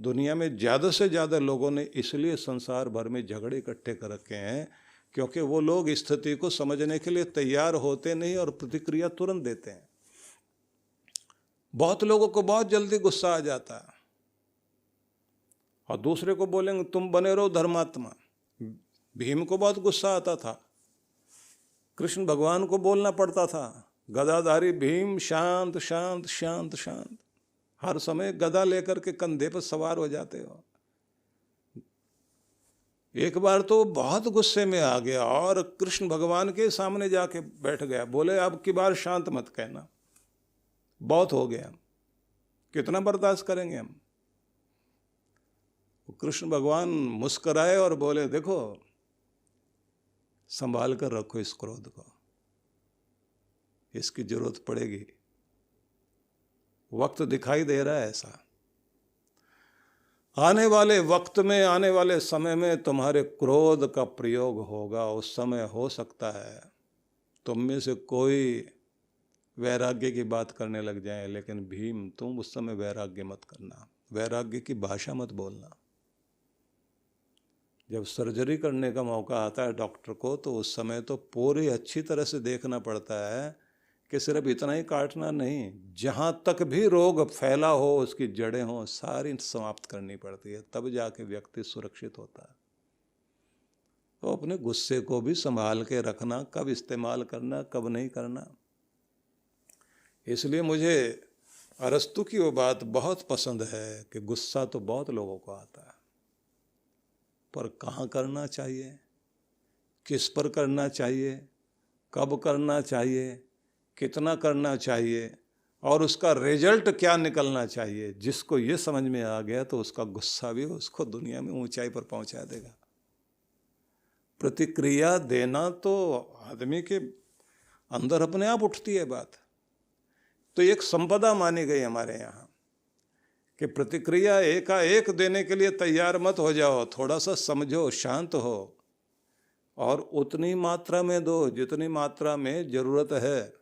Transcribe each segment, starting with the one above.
दुनिया में ज़्यादा से ज़्यादा लोगों ने इसलिए संसार भर में झगड़े इकट्ठे कर रखे हैं क्योंकि वो लोग स्थिति को समझने के लिए तैयार होते नहीं और प्रतिक्रिया तुरंत देते हैं। बहुत लोगों को बहुत जल्दी गुस्सा आ जाता है और दूसरे को बोलेंगे तुम बने रहो धर्मात्मा। भीम को बहुत गुस्सा आता था, कृष्ण भगवान को बोलना पड़ता था, गदाधारी भीम शांत शांत शांत शांत, हर समय गदा लेकर के कंधे पर सवार हो जाते हो। एक बार तो बहुत गुस्से में आ गया और कृष्ण भगवान के सामने जाके बैठ गया, बोले अब की बार शांत मत कहना, बहुत हो गया, कितना बर्दाश्त करेंगे हम। कृष्ण भगवान मुस्कुराए और बोले देखो संभाल कर रखो इस क्रोध को, इसकी जरूरत पड़ेगी, वक्त दिखाई दे रहा है ऐसा। आने वाले वक्त में, आने वाले समय में तुम्हारे क्रोध का प्रयोग होगा। उस समय हो सकता है तुम में से कोई वैराग्य की बात करने लग जाए, लेकिन भीम तुम उस समय वैराग्य मत करना, वैराग्य की भाषा मत बोलना। जब सर्जरी करने का मौका आता है डॉक्टर को, तो उस समय तो पूरी अच्छी तरह से देखना पड़ता है कि सिर्फ इतना ही काटना नहीं, जहाँ तक भी रोग फैला हो उसकी जड़ें हों सारी समाप्त करनी पड़ती है, तब जाके व्यक्ति सुरक्षित होता है। तो अपने गुस्से को भी संभाल के रखना, कब इस्तेमाल करना कब नहीं करना। इसलिए मुझे अरस्तु की वो बात बहुत पसंद है कि गुस्सा तो बहुत लोगों को आता है, पर कहाँ करना चाहिए, किस पर करना चाहिए, कब करना चाहिए, कितना करना चाहिए और उसका रिजल्ट क्या निकलना चाहिए, जिसको ये समझ में आ गया तो उसका गुस्सा भी उसको दुनिया में ऊंचाई पर पहुंचा देगा। प्रतिक्रिया देना तो आदमी के अंदर अपने आप उठती है बात। तो एक संपदा मानी गई हमारे यहाँ कि प्रतिक्रिया एकाएक देने के लिए तैयार मत हो जाओ, थोड़ा सा समझो, शांत हो और उतनी मात्रा में दो जितनी मात्रा में जरूरत है।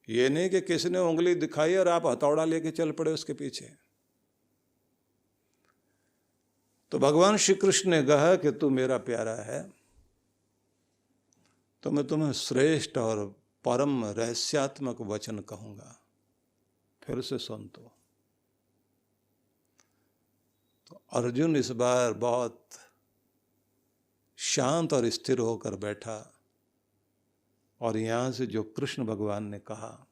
ये नहीं कि किसी ने उंगली दिखाई और आप हथौड़ा लेके चल पड़े उसके पीछे। तो भगवान श्री कृष्ण ने कहा कि तू मेरा प्यारा है तो मैं तुम्हें श्रेष्ठ और परम रहस्यात्मक वचन कहूंगा, फिर से सुन। तो अर्जुन इस बार बहुत शांत और स्थिर होकर बैठा और यहाँ से जो कृष्ण भगवान ने कहा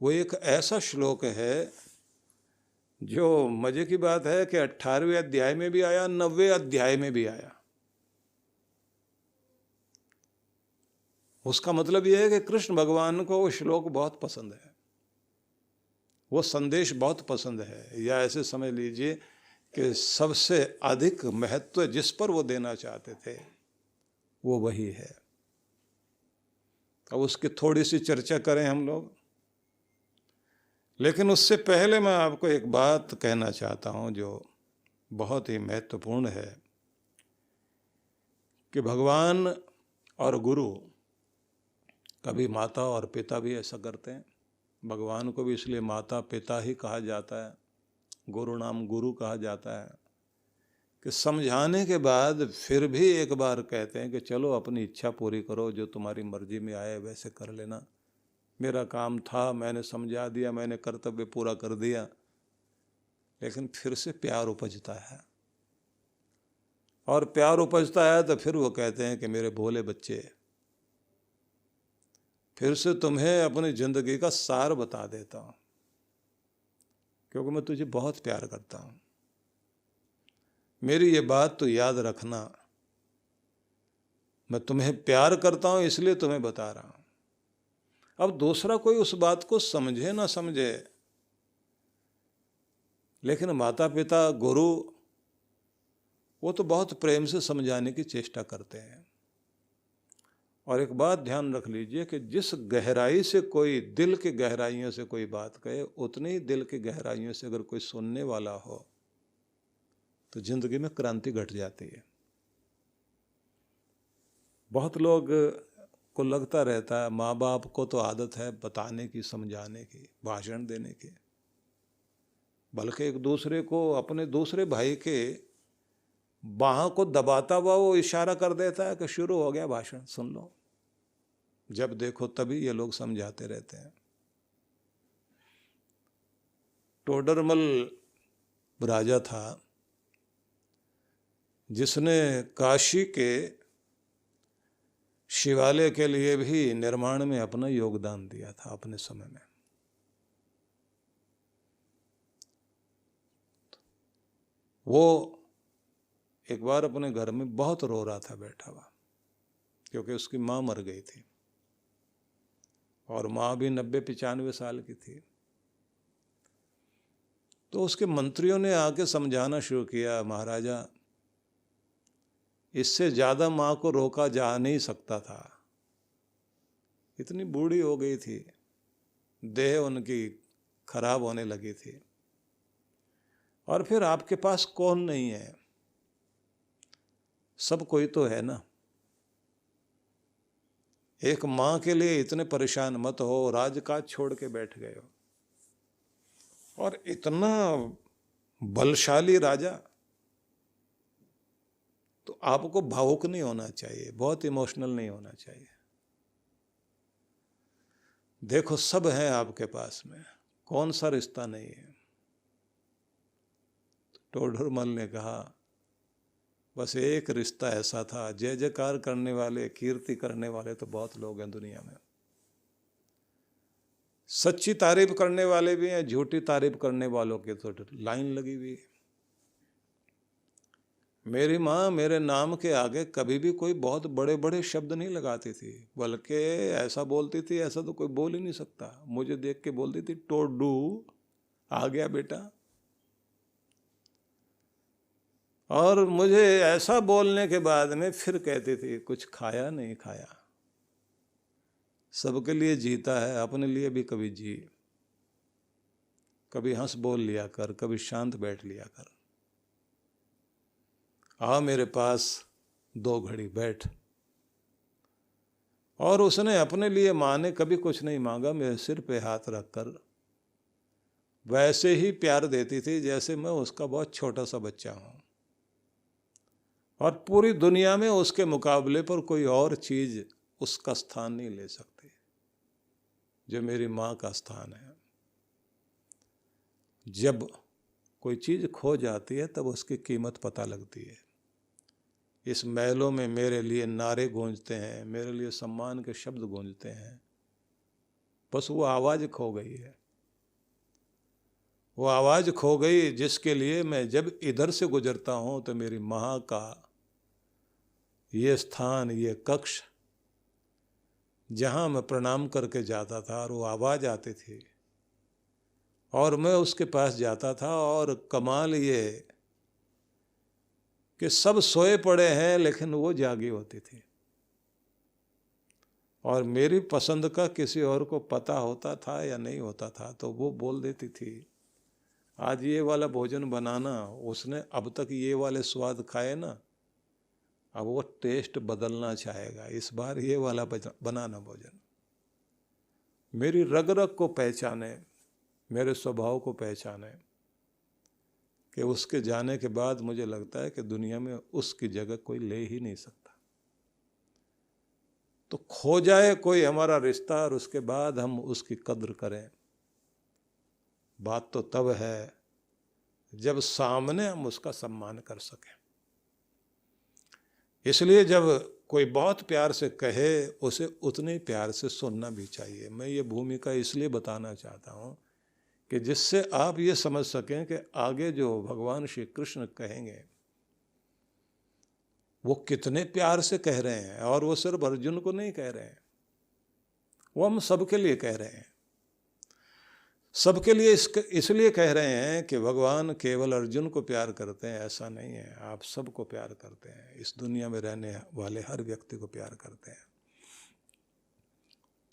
वो एक ऐसा श्लोक है जो मजे की बात है कि 18वें अध्याय में भी आया, 90वें अध्याय में भी आया। उसका मतलब यह है कि कृष्ण भगवान को वो श्लोक बहुत पसंद है, वो संदेश बहुत पसंद है, या ऐसे समझ लीजिए कि सबसे अधिक महत्व जिस पर वो देना चाहते थे वो वही है। अब उसकी थोड़ी सी चर्चा करें हम लोग, लेकिन उससे पहले मैं आपको एक बात कहना चाहता हूं जो बहुत ही महत्वपूर्ण है कि भगवान और गुरु, कभी माता और पिता भी ऐसा करते हैं। भगवान को भी इसलिए माता पिता ही कहा जाता है, गुरु नाम गुरु कहा जाता है, कि समझाने के बाद फिर भी एक बार कहते हैं कि चलो अपनी इच्छा पूरी करो, जो तुम्हारी मर्जी में आए वैसे कर लेना। मेरा काम था, मैंने समझा दिया, मैंने कर्तव्य पूरा कर दिया। लेकिन फिर से प्यार उपजता है, और प्यार उपजता है तो फिर वो कहते हैं कि मेरे भोले बच्चे, फिर से तुम्हें अपनी जिंदगी का सार बता देता हूं, क्योंकि मैं तुझे बहुत प्यार करता हूं। मेरी ये बात तो याद रखना, मैं तुम्हें प्यार करता हूं इसलिए तुम्हें बता रहा हूं। अब दूसरा कोई उस बात को समझे ना समझे, लेकिन माता पिता गुरु वो तो बहुत प्रेम से समझाने की चेष्टा करते हैं। और एक बात ध्यान रख लीजिए कि जिस गहराई से कोई, दिल की गहराइयों से कोई बात कहे, उतनी ही दिल की गहराइयों से अगर कोई सुनने वाला हो तो जिंदगी में क्रांति घट जाती है। बहुत लोग को लगता रहता है, माँ बाप को तो आदत है बताने की, समझाने की, भाषण देने की। बल्कि एक दूसरे को, अपने दूसरे भाई के बाहों को दबाता हुआ वो इशारा कर देता है कि शुरू हो गया भाषण, सुन लो। जब देखो तभी ये लोग समझाते रहते हैं। टोडरमल राजा था जिसने काशी के शिवालय के लिए भी निर्माण में अपना योगदान दिया था अपने समय में। वो एक बार अपने घर में बहुत रो रहा था बैठा हुआ, क्योंकि उसकी माँ मर गई थी और माँ भी 90-95 साल की थी। तो उसके मंत्रियों ने आके समझाना शुरू किया, महाराजा इससे ज़्यादा माँ को रोका जा नहीं सकता था, इतनी बूढ़ी हो गई थी, देह उनकी खराब होने लगी थी, और फिर आपके पास कौन नहीं है, सब कोई तो है ना। एक माँ के लिए इतने परेशान मत हो, राजकाज छोड़ के बैठ गए हो, और इतना बलशाली राजा, तो आपको भावुक नहीं होना चाहिए, बहुत इमोशनल नहीं होना चाहिए। देखो सब है आपके पास में, कौन सा रिश्ता नहीं है। टोडरमल ने कहा बस एक रिश्ता ऐसा था, जय जयकार करने वाले, कीर्ति करने वाले तो बहुत लोग हैं दुनिया में, सच्ची तारीफ करने वाले भी हैं, झूठी तारीफ करने वालों की तो लाइन लगी हुई है। मेरी माँ मेरे नाम के आगे कभी भी कोई बहुत बड़े बड़े शब्द नहीं लगाती थी, बल्कि ऐसा बोलती थी, ऐसा तो कोई बोल ही नहीं सकता, मुझे देख के बोलती थी टोडू आ गया बेटा। और मुझे ऐसा बोलने के बाद में फिर कहती थी कुछ खाया नहीं खाया, सबके लिए जीता है, अपने लिए भी कभी जी, कभी हंस बोल लिया कर, कभी शांत बैठ लिया कर, आ मेरे पास 2 घड़ी बैठ। और उसने अपने लिए माँ ने कभी कुछ नहीं मांगा, मेरे सिर पे हाथ रखकर वैसे ही प्यार देती थी जैसे मैं उसका बहुत छोटा सा बच्चा हूँ, और पूरी दुनिया में उसके मुकाबले पर कोई और चीज उसका स्थान नहीं ले सकती जो मेरी माँ का स्थान है। जब कोई चीज खो जाती है तब उसकी कीमत पता लगती है। इस महलों में मेरे लिए नारे गूंजते हैं, मेरे लिए सम्मान के शब्द गूंजते हैं, बस वो आवाज़ खो गई है, वो आवाज़ खो गई जिसके लिए मैं जब इधर से गुजरता हूँ तो मेरी माँ का ये स्थान, ये कक्ष जहाँ मैं प्रणाम करके जाता था और वो आवाज़ आती थी और मैं उसके पास जाता था, और कमाल ये कि सब सोए पड़े हैं लेकिन वो जागी होती थी, और मेरी पसंद का किसी और को पता होता था या नहीं होता था तो वो बोल देती थी आज ये वाला भोजन बनाना, उसने अब तक ये वाले स्वाद खाए ना, अब वो टेस्ट बदलना चाहेगा, इस बार ये वाला बनाना भोजन। मेरी रग रग को पहचाने, मेरे स्वभाव को पहचाने, कि उसके जाने के बाद मुझे लगता है कि दुनिया में उसकी जगह कोई ले ही नहीं सकता। तो खो जाए कोई हमारा रिश्ता और उसके बाद हम उसकी कद्र करें, बात तो तब है जब सामने हम उसका सम्मान कर सकें। इसलिए जब कोई बहुत प्यार से कहे उसे उतने प्यार से सुनना भी चाहिए। मैं ये भूमिका इसलिए बताना चाहता हूँ कि जिससे आप ये समझ सकें कि आगे जो भगवान श्री कृष्ण कहेंगे वो कितने प्यार से कह रहे हैं, और वो सिर्फ अर्जुन को नहीं कह रहे हैं, वो हम सबके लिए कह रहे हैं। सबके लिए इसलिए कह रहे हैं कि भगवान केवल अर्जुन को प्यार करते हैं ऐसा नहीं है, आप सबको प्यार करते हैं, इस दुनिया में रहने वाले हर व्यक्ति को प्यार करते हैं।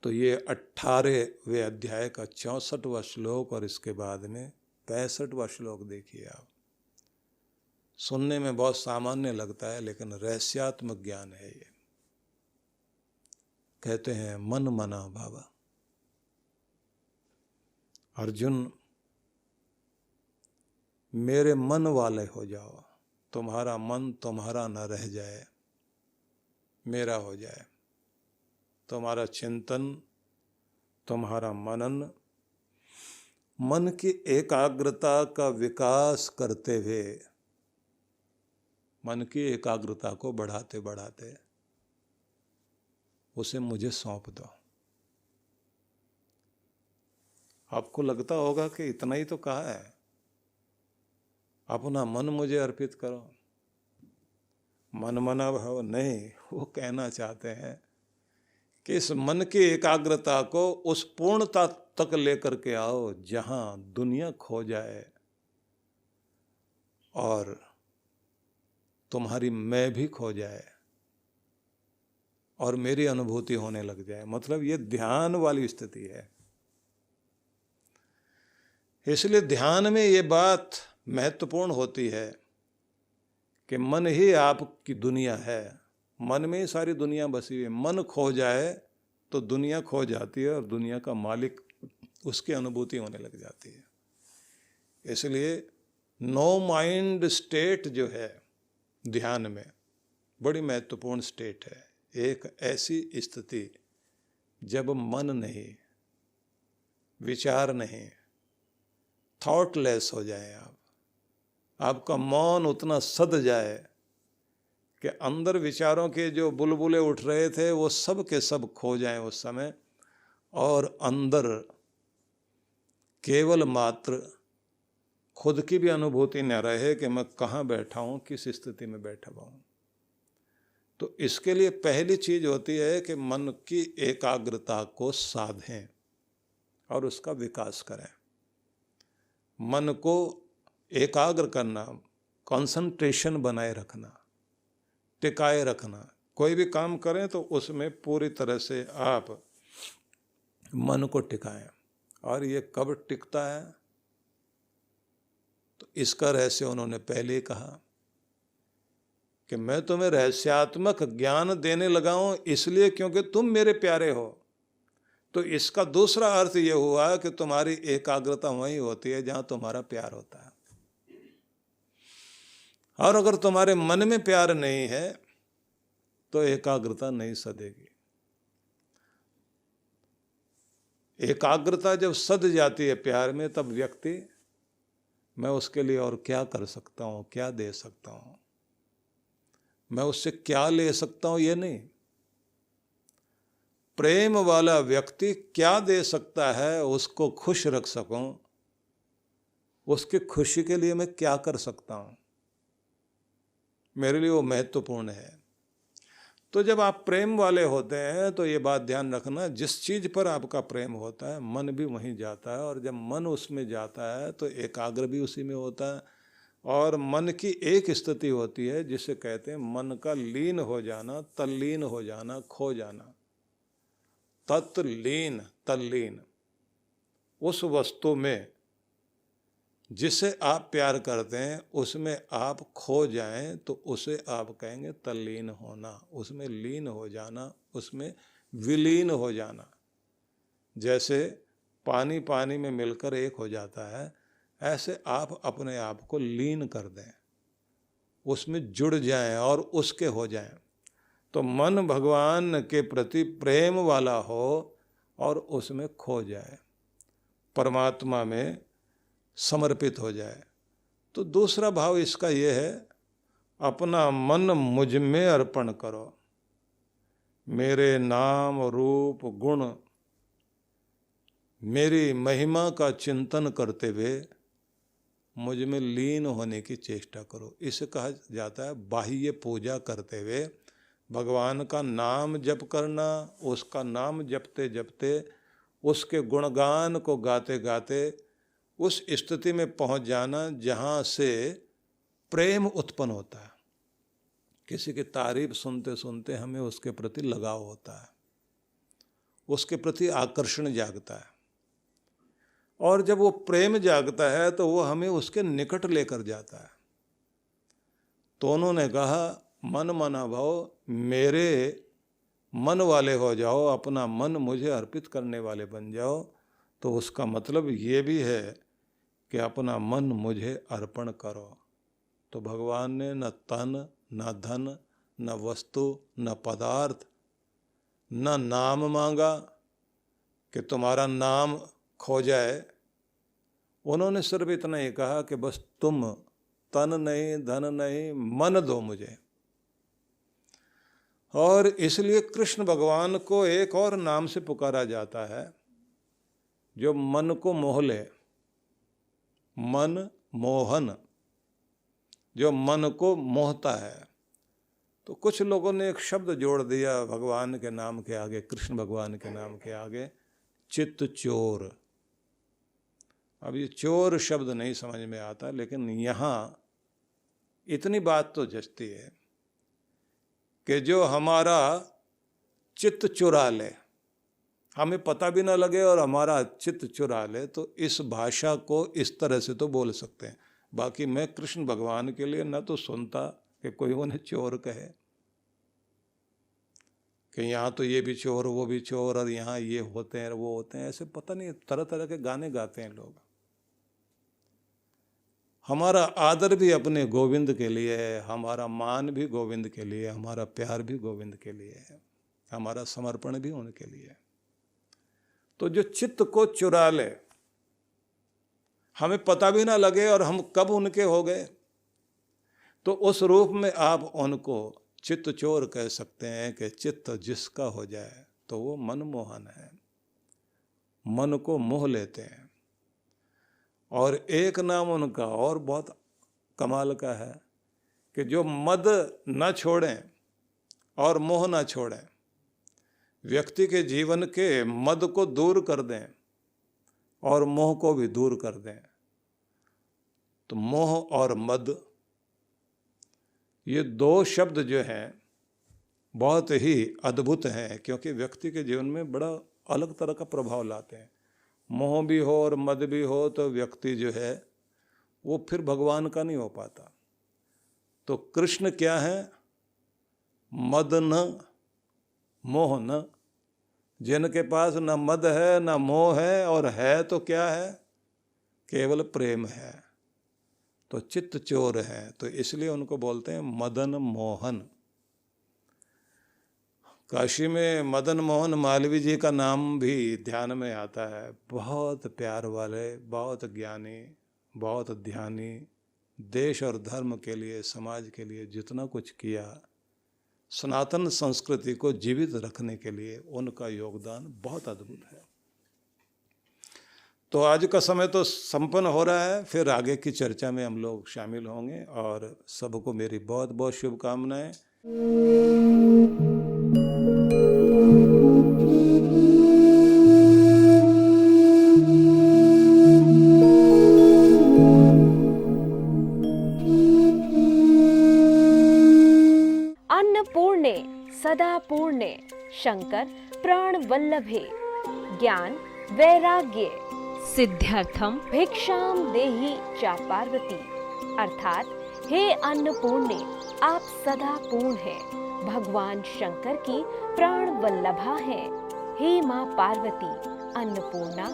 तो ये 18वें अध्याय का 64वां श्लोक और इसके बाद में 65वां श्लोक देखिए आप। सुनने में बहुत सामान्य लगता है लेकिन रहस्यात्मक ज्ञान है ये। कहते हैं मन मना भावा। अर्जुन मेरे मन वाले हो जाओ, तुम्हारा मन तुम्हारा न रह जाए, मेरा हो जाए। तुम्हारा चिंतन, तुम्हारा मनन, मन की एकाग्रता का विकास करते हुए, मन की एकाग्रता को बढ़ाते बढ़ाते उसे मुझे सौंप दो। आपको लगता होगा कि इतना ही तो कहा है, अपना मन मुझे अर्पित करो। मन मना भाव नहीं, वो कहना चाहते हैं कि इस मन की एकाग्रता को उस पूर्णता तक लेकर के आओ जहां दुनिया खो जाए और तुम्हारी मैं भी खो जाए और मेरी अनुभूति होने लग जाए। मतलब ये ध्यान वाली स्थिति है। इसलिए ध्यान में ये बात महत्वपूर्ण होती है कि मन ही आपकी दुनिया है, मन में ही सारी दुनिया बसी हुई है। मन खो जाए तो दुनिया खो जाती है और दुनिया का मालिक उसकी अनुभूति होने लग जाती है। इसलिए नो माइंड स्टेट जो है ध्यान में बड़ी महत्वपूर्ण स्टेट है। एक ऐसी स्थिति जब मन नहीं, विचार नहीं, थॉटलेस हो जाए आप, आपका मौन उतना सद जाए कि अंदर विचारों के जो बुलबुले उठ रहे थे वो सब के सब खो जाएं उस समय, और अंदर केवल मात्र खुद की भी अनुभूति न रहे कि मैं कहाँ बैठा हूँ, किस स्थिति में बैठा हुआ हूँ। तो इसके लिए पहली चीज होती है कि मन की एकाग्रता को साधें और उसका विकास करें। मन को एकाग्र करना, कंसंट्रेशन बनाए रखना, टिकाए रखना। कोई भी काम करें तो उसमें पूरी तरह से आप मन को टिकाएं। और ये कब टिकता है, तो इसका रहस्य उन्होंने पहले ही कहा कि मैं तुम्हें रहस्यात्मक ज्ञान देने लगा हूं इसलिए क्योंकि तुम मेरे प्यारे हो। तो इसका दूसरा अर्थ यह हुआ कि तुम्हारी एकाग्रता वहीं होती है जहां तुम्हारा प्यार होता है। और अगर तुम्हारे मन में प्यार नहीं है तो एकाग्रता नहीं सदेगी। एकाग्रता जब सद जाती है प्यार में, तब व्यक्ति, मैं उसके लिए और क्या कर सकता हूं, क्या दे सकता हूं, मैं उससे क्या ले सकता हूं, ये नहीं। प्रेम वाला व्यक्ति क्या दे सकता है, उसको खुश रख सकूं, उसकी खुशी के लिए मैं क्या कर सकता हूं, मेरे लिए वो महत्वपूर्ण है। तो जब आप प्रेम वाले होते हैं तो ये बात ध्यान रखना, जिस चीज पर आपका प्रेम होता है मन भी वहीं जाता है, और जब मन उसमें जाता है तो एकाग्र भी उसी में होता है। और मन की एक स्थिति होती है जिसे कहते हैं मन का लीन हो जाना, तल्लीन हो जाना, खो जाना। तत्लीन, तल्लीन, उस वस्तु में जिसे आप प्यार करते हैं उसमें आप खो जाएं तो उसे आप कहेंगे तल्लीन होना, उसमें लीन हो जाना, उसमें विलीन हो जाना। जैसे पानी पानी में मिलकर एक हो जाता है, ऐसे आप अपने आप को लीन कर दें, उसमें जुड़ जाएं और उसके हो जाएं। तो मन भगवान के प्रति प्रेम वाला हो और उसमें खो जाए, परमात्मा में समर्पित हो जाए। तो दूसरा भाव इसका यह है, अपना मन मुझ में अर्पण करो, मेरे नाम रूप गुण मेरी महिमा का चिंतन करते हुए मुझ में लीन होने की चेष्टा करो। इसे कहा जाता है बाह्य पूजा करते हुए भगवान का नाम जप करना, उसका नाम जपते जपते उसके गुणगान को गाते गाते उस स्थिति में पहुंच जाना जहां से प्रेम उत्पन्न होता है। किसी की तारीफ सुनते सुनते हमें उसके प्रति लगाव होता है, उसके प्रति आकर्षण जागता है, और जब वो प्रेम जागता है तो वो हमें उसके निकट लेकर जाता है। तो उन्होंने कहा मन मना भाव, मेरे मन वाले हो जाओ, अपना मन मुझे अर्पित करने वाले बन जाओ। तो उसका मतलब ये भी है कि अपना मन मुझे अर्पण करो। तो भगवान ने न तन, न धन, न वस्तु, न पदार्थ, न नाम मांगा कि तुम्हारा नाम खो जाए। उन्होंने सिर्फ इतना ही कहा कि बस तुम तन नहीं, धन नहीं, मन दो मुझे। और इसलिए कृष्ण भगवान को एक और नाम से पुकारा जाता है जो मन को मोह ले, मन मोहन, जो मन को मोहता है। तो कुछ लोगों ने एक शब्द जोड़ दिया भगवान के नाम के आगे, कृष्ण भगवान के नाम के आगे, चित्त चोर। अब ये चोर शब्द नहीं समझ में आता, लेकिन यहाँ इतनी बात तो जचती है कि जो हमारा चित्त चुरा ले, हमें पता भी ना लगे और हमारा चित्त चुरा ले, तो इस भाषा को इस तरह से तो बोल सकते हैं। बाकी मैं कृष्ण भगवान के लिए न तो सुनता कि कोई उन्हें चोर कहे कि यहाँ तो ये भी चोर, वो भी चोर, और यहाँ ये होते हैं, वो होते हैं। ऐसे पता नहीं तरह तरह के गाने गाते हैं लोग। हमारा आदर भी अपने गोविंद के लिए है, हमारा मान भी गोविंद के लिए, हमारा प्यार भी गोविंद के लिए है, हमारा समर्पण भी उनके लिए है। तो जो चित्त को चुरा ले, हमें पता भी ना लगे और हम कब उनके हो गए, तो उस रूप में आप उनको चित्त चोर कह सकते हैं कि चित्त जिसका हो जाए तो वो मनमोहन है, मन को मोह लेते हैं। और एक नाम उनका और बहुत कमाल का है कि जो मद न छोड़ें और मोह न छोड़ें, व्यक्ति के जीवन के मद को दूर कर दें और मोह को भी दूर कर दें। तो मोह और मद, ये दो शब्द जो हैं बहुत ही अद्भुत हैं, क्योंकि व्यक्ति के जीवन में बड़ा अलग तरह का प्रभाव लाते हैं। मोह भी हो और मद भी हो तो व्यक्ति जो है वो फिर भगवान का नहीं हो पाता। तो कृष्ण क्या है? मद न मोह न। जिनके पास न मद है न मोह है, और है तो क्या है? केवल प्रेम है, तो चित्त चोर है। तो इसलिए उनको बोलते हैं मदन मोहन। काशी में मदन मोहन मालवीय जी का नाम भी ध्यान में आता है। बहुत प्यार वाले, बहुत ज्ञानी, बहुत ध्यानी, देश और धर्म के लिए, समाज के लिए जितना कुछ किया, सनातन संस्कृति को जीवित रखने के लिए उनका योगदान बहुत अद्भुत है। तो आज का समय तो संपन्न हो रहा है, फिर आगे की चर्चा में हम लोग शामिल होंगे। और सबको मेरी बहुत बहुत शुभकामनाएं। अन्नपूर्णे सदा पूर्णे शंकर प्राण वल्लभे ज्ञान वैराग्य सिद्ध्यर्थम भिक्षाम देहि चा पार्वती। अर्थात हे अन्नपूर्णे, आप सदा पूर्ण हैं, भगवान शंकर की प्राण वल्लभा हैं। हे माँ पार्वती अन्नपूर्णा,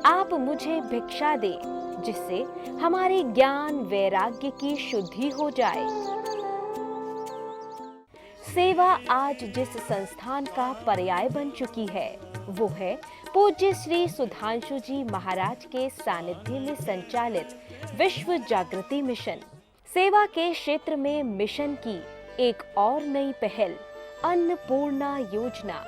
आप मुझे भिक्षा दे जिससे हमारे ज्ञान वैराग्य की शुद्धि हो जाए। सेवा आज जिस संस्थान का पर्याय बन चुकी है वो है पूज्य श्री सुधांशु जी महाराज के सानिध्य में संचालित विश्व जागृति मिशन। सेवा के क्षेत्र में मिशन की एक और नई पहल अन्नपूर्णा योजना।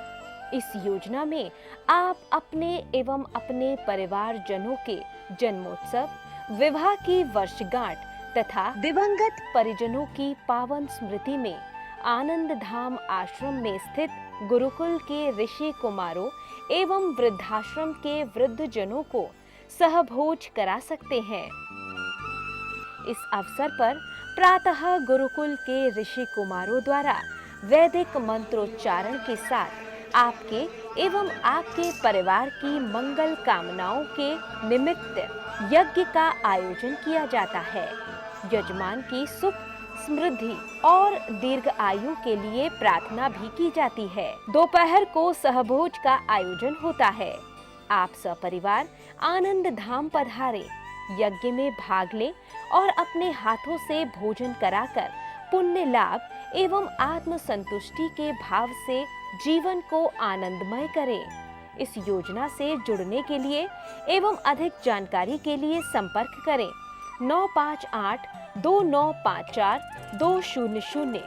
इस योजना में आप अपने एवं अपने परिवार जनों के जन्मोत्सव, विवाह की वर्षगांठ तथा दिवंगत परिजनों की पावन स्मृति में आनंद धाम आश्रम में स्थित गुरुकुल के ऋषि कुमारों एवं वृद्धाश्रम के वृद्ध जनों को सहभोज करा सकते हैं। इस अवसर पर प्रातः गुरुकुल के ऋषि कुमारों द्वारा वैदिक मंत्रोच्चारण के साथ आपके एवं आपके परिवार की मंगल कामनाओं के निमित्त यज्ञ का आयोजन किया जाता है। यजमान की सुख, समृद्धि और दीर्घ आयु के लिए प्रार्थना भी की जाती है। दोपहर को सहभोज का आयोजन होता है। आप सपरिवार आनंद धाम पधारे। यज्ञ में भाग लें और अपने हाथों से भोजन कराकर पुण्य लाभ एवं आत्म संतुष्टि के भाव से जीवन को आनंदमय करें। इस योजना से जुड़ने के लिए एवं अधिक जानकारी के लिए संपर्क करें 9582954200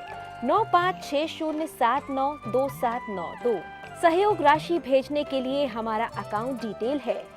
9560792792। सहयोग राशि भेजने के लिए हमारा अकाउंट डिटेल है